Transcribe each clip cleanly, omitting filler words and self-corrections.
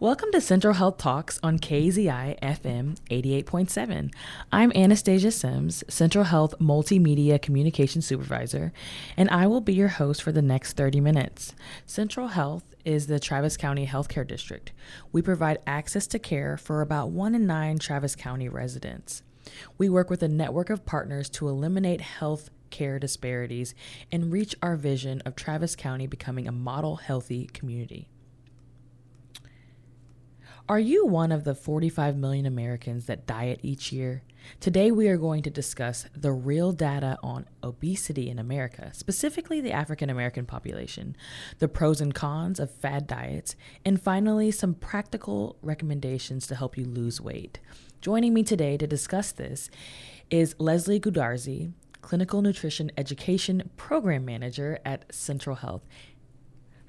Welcome to Central Health Talks on KAZI FM 88.7. I'm Anastasia Sims, Central Health Multimedia Communication Supervisor, and I will be your host for the next 30 minutes. Central Health is the Travis County Healthcare District. We provide access to care for about 1 in 9 Travis County residents. We work with a network of partners to eliminate health care disparities and reach our vision of Travis County becoming a model healthy community. Are you one of the 45 million Americans that diet each year? Today we are going to discuss the real data on obesity in America, specifically the African American population, the pros and cons of fad diets, and finally some practical recommendations to help you lose weight. Joining me today to discuss this is Leslie Gudarzi, Clinical Nutrition Education Program Manager at Central Health.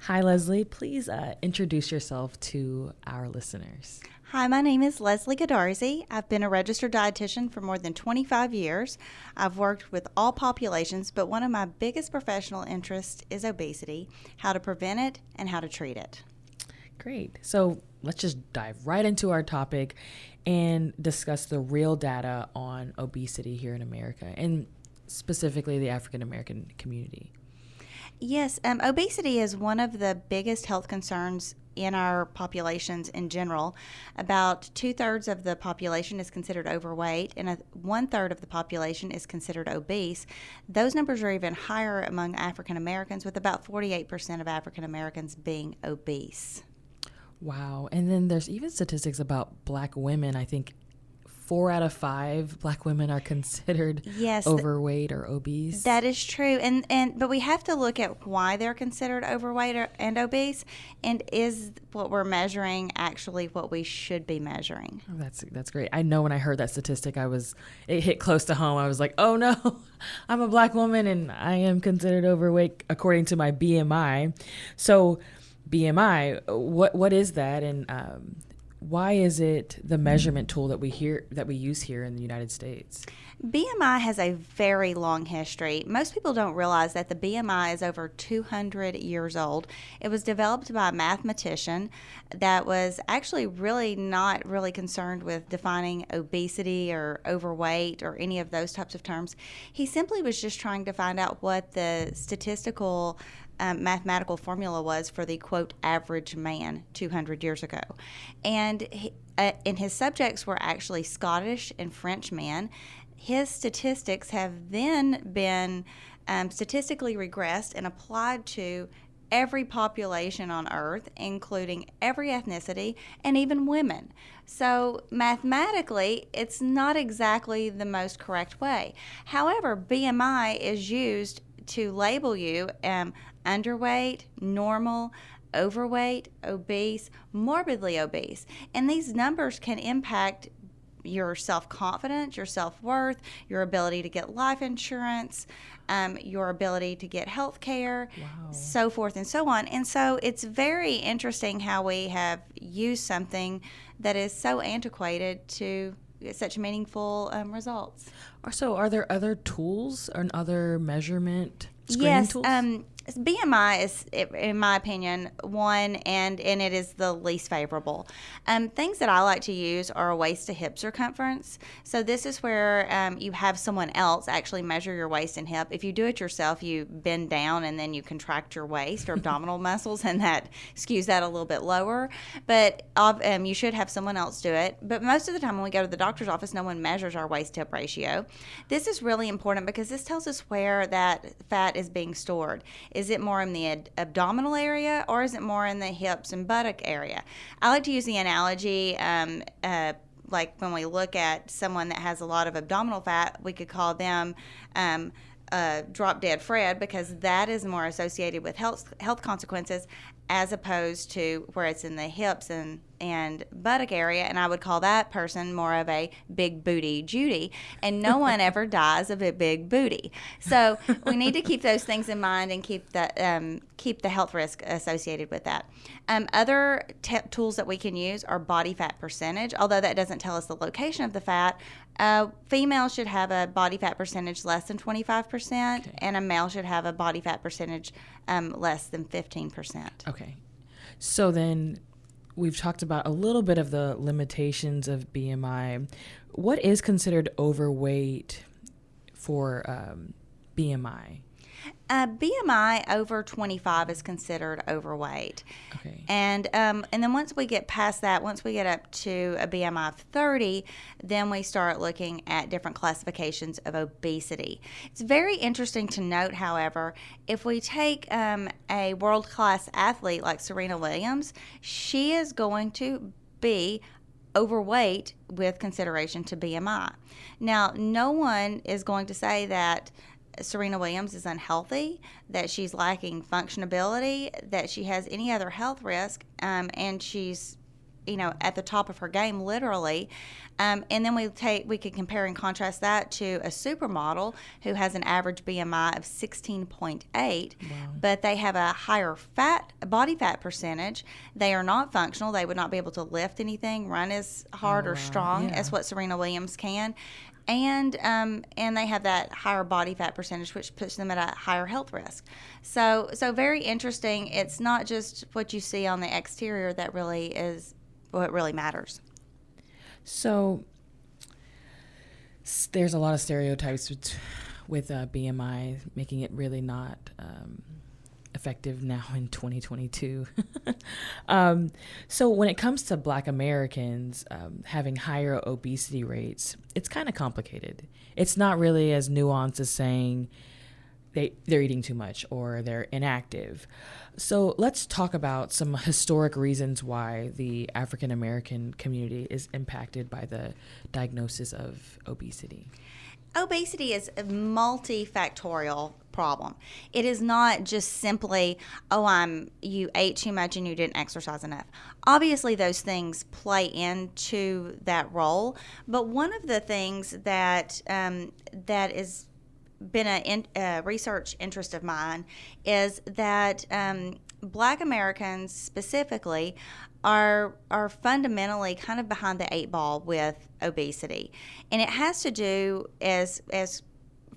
Hi, Leslie. Please introduce yourself to our listeners. Hi, my name is Leslie Gudarzi. I've been a registered dietitian for more than 25 years. I've worked with all populations, but one of my biggest professional interests is obesity, how to prevent it, and how to treat it. Great. So let's just dive right into our topic and discuss the real data on obesity here in America, and specifically the African American community. Yes, obesity is one of the biggest health concerns in our populations in general. About 2/3 of the population is considered overweight, and 1/3 of the population is considered obese. Those numbers are even higher among African Americans, with about 48% of African Americans being obese. Wow. And then there's even statistics about Black women. I think 4 out of 5 Black women are considered overweight or obese. That is true, but we have to look at why they're considered overweight and obese, and is what we're measuring actually what we should be measuring? Oh, that's great. I know when I heard that statistic, it hit close to home. I was like, oh no, I'm a Black woman and I am considered overweight according to my BMI. So BMI, what is that, and why is it the measurement tool that we use here in the United States? BMI has a very long history. Most people don't realize that the BMI is over 200 years old. It was developed by a mathematician that was actually not really concerned with defining obesity or overweight or any of those types of terms. He simply was just trying to find out what the statistical mathematical formula was for the, quote, average man 200 years ago. And his subjects were actually Scottish and French men. His statistics have then been statistically regressed and applied to every population on Earth, including every ethnicity and even women. So mathematically, it's not exactly the most correct way. However, BMI is used to label you underweight, normal, overweight, obese, morbidly obese. And these numbers can impact your self-confidence, your self-worth, your ability to get life insurance, your ability to get health care, so forth and so on. And so it's very interesting how we have used something that is so antiquated to such meaningful results. So are there other tools or other measurement screening tools? BMI is, in my opinion, one, and it is the least favorable. Things that I like to use are a waist to hip circumference. So this is where you have someone else actually measure your waist and hip. If you do it yourself, you bend down and then you contract your waist or abdominal muscles, and that skews that a little bit lower. But you should have someone else do it. But most of the time when we go to the doctor's office, no one measures our waist-hip ratio. This is really important because this tells us where that fat is being stored. Is it more in the abdominal area, or is it more in the hips and buttock area? I like to use the analogy, like when we look at someone that has a lot of abdominal fat, we could call them drop dead Fred, because that is more associated with health consequences, as opposed to where it's in the hips and buttock area, and I would call that person more of a big booty Judy, and no one ever dies of a big booty. So we need to keep those things in mind and keep the health risk associated with that. Other tools that we can use are body fat percentage, although that doesn't tell us the location of the fat. Females should have a body fat percentage less than 25%, okay, and a male should have a body fat percentage less than 15%. Okay. So then we've talked about a little bit of the limitations of BMI. What is considered overweight for BMI? BMI over 25 is considered overweight. Okay. And then once we get past that, once we get up to a BMI of 30, then we start looking at different classifications of obesity. It's very interesting to note, however, if we take a world-class athlete like Serena Williams, she is going to be overweight with consideration to BMI. Now, no one is going to say that Serena Williams is unhealthy, that she's lacking functionability, that she has any other health risk, and she's, at the top of her game, literally. And then we could compare and contrast that to a supermodel who has an average BMI of 16.8, but they have a higher body fat percentage. They are not functional. They would not be able to lift anything, run as hard or strong as what Serena Williams can. And they have that higher body fat percentage, which puts them at a higher health risk. So very interesting. It's not just what you see on the exterior that really is what really matters. So there's a lot of stereotypes with BMI, making it really not effective now in 2022. So when it comes to Black Americans having higher obesity rates, it's kind of complicated. It's not really as nuanced as saying they're eating too much or they're inactive. So let's talk about some historic reasons why the African American community is impacted by the diagnosis of obesity. Obesity is a multifactorial problem. It is not just simply, you ate too much and you didn't exercise enough. Obviously, those things play into that role, but one of the things that is been a research interest of mine is that Black Americans specifically are fundamentally kind of behind the eight ball with obesity. And it has to do, as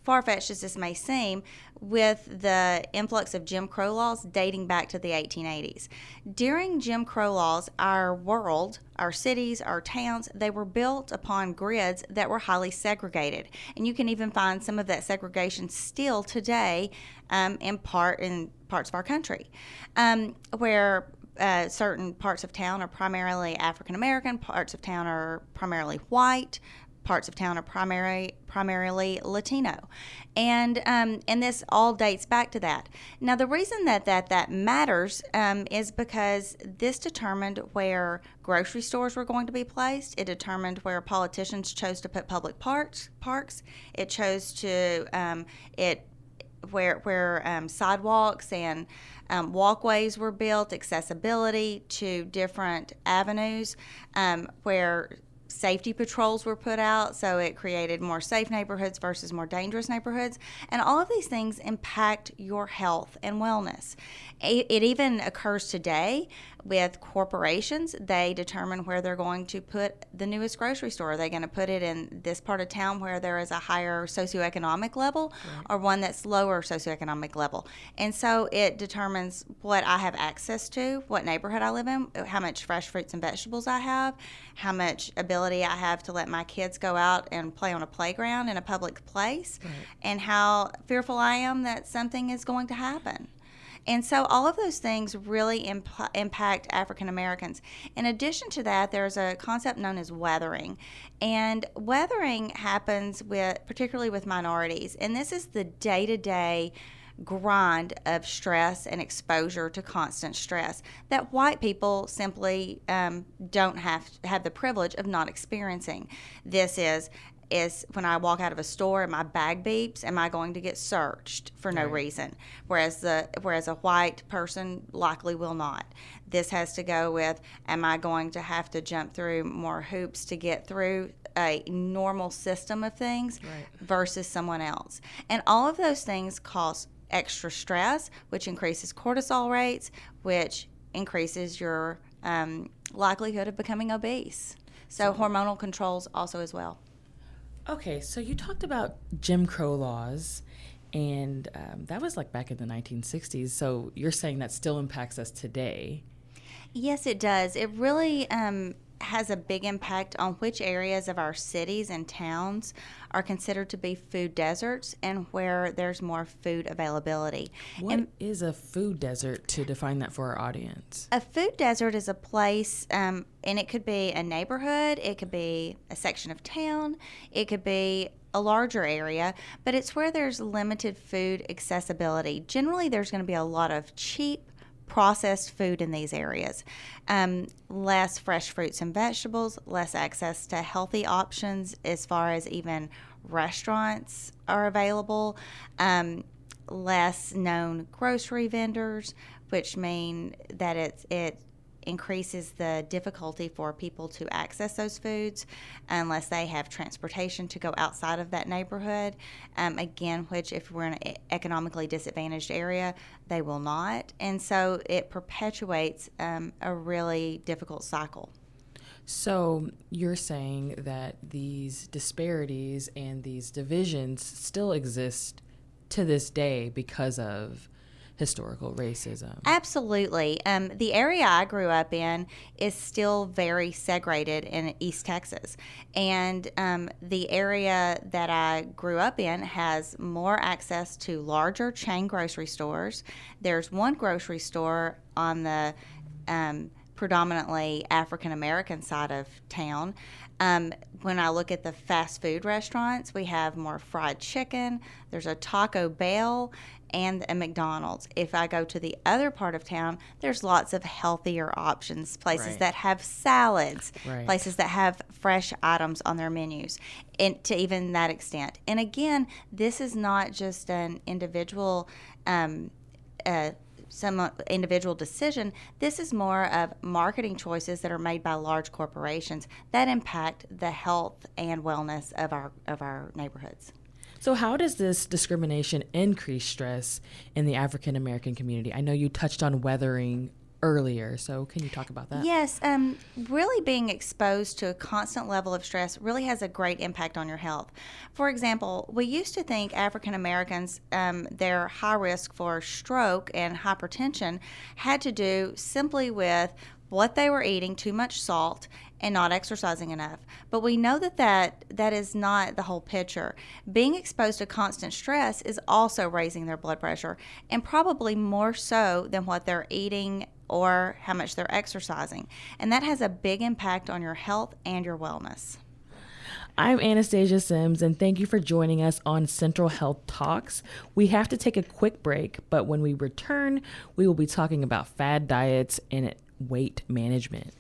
far-fetched as this may seem, with the influx of Jim Crow laws dating back to the 1880s. During Jim Crow laws, our world, our cities, our towns, they were built upon grids that were highly segregated. And you can even find some of that segregation still today in parts of our country, where certain parts of town are primarily African American, parts of town are primarily white, parts of town are primarily Latino, and this all dates back to that. Now, the reason that matters is because this determined where grocery stores were going to be placed. It determined where politicians chose to put public parks. It chose to where sidewalks and walkways were built, accessibility to different avenues, where safety patrols were put out, so it created more safe neighborhoods versus more dangerous neighborhoods. And all of these things impact your health and wellness. It even occurs today with corporations. They determine where they're going to put the newest grocery store. Are they going to put it in this part of town where there is a higher socioeconomic level, or one that's lower socioeconomic level? And so it determines what I have access to, what neighborhood I live in, how much fresh fruits and vegetables I have, how much ability I have to let my kids go out and play on a playground in a public place, and how fearful I am that something is going to happen. And so all of those things really impact African Americans. In addition to that, there's a concept known as weathering. And weathering happens particularly with minorities. And this is the day-to-day grind of stress and exposure to constant stress that white people simply don't have the privilege of not experiencing. This is when I walk out of a store and my bag beeps, am I going to get searched for no reason? Whereas a white person likely will not. This has to go with, am I going to have to jump through more hoops to get through a normal system of things versus someone else? And all of those things cause extra stress, which increases cortisol rates, which increases your likelihood of becoming obese. So hormonal controls also as well. Okay, so you talked about Jim Crow laws, and that was like back in the 1960s. So you're saying that still impacts us today. Yes, it does. It really has a big impact on which areas of our cities and towns are considered to be food deserts and where there's more food availability. What is a food desert, to define that for our audience? A food desert is a place, and it could be a neighborhood, it could be a section of town, it could be a larger area, but it's where there's limited food accessibility. Generally, there's going to be a lot of cheap, processed food in these areas. Less fresh fruits and vegetables, less access to healthy options as far as even restaurants are available, less known grocery vendors, which mean that it increases the difficulty for people to access those foods unless they have transportation to go outside of that neighborhood. Again, which if we're in an economically disadvantaged area, they will not. And so it perpetuates a really difficult cycle. So you're saying that these disparities and these divisions still exist to this day because of historical racism. Absolutely. The area I grew up in is still very segregated in East Texas. And the area that I grew up in has more access to larger chain grocery stores. There's one grocery store on the predominantly African American side of town. When I look at the fast food restaurants, we have more fried chicken, there's a Taco Bell, and a McDonald's. If I go to the other part of town, there's lots of healthier options, places that have salads, places that have fresh items on their menus, and to even that extent. And again, this is not just an individual some individual decision. This is more of marketing choices that are made by large corporations that impact the health and wellness of our neighborhoods. So how does this discrimination increase stress in the African American community? I know you touched on weathering earlier, so can you talk about that? Yes, really being exposed to a constant level of stress really has a great impact on your health. For example, we used to think African Americans, their high risk for stroke and hypertension had to do simply with what they were eating, too much salt, and not exercising enough. But we know that is not the whole picture. Being exposed to constant stress is also raising their blood pressure, and probably more so than what they're eating or how much they're exercising. And that has a big impact on your health and your wellness. I'm Anastasia Sims, and thank you for joining us on Central Health Talks. We have to take a quick break, but when we return, we will be talking about fad diets and weight management.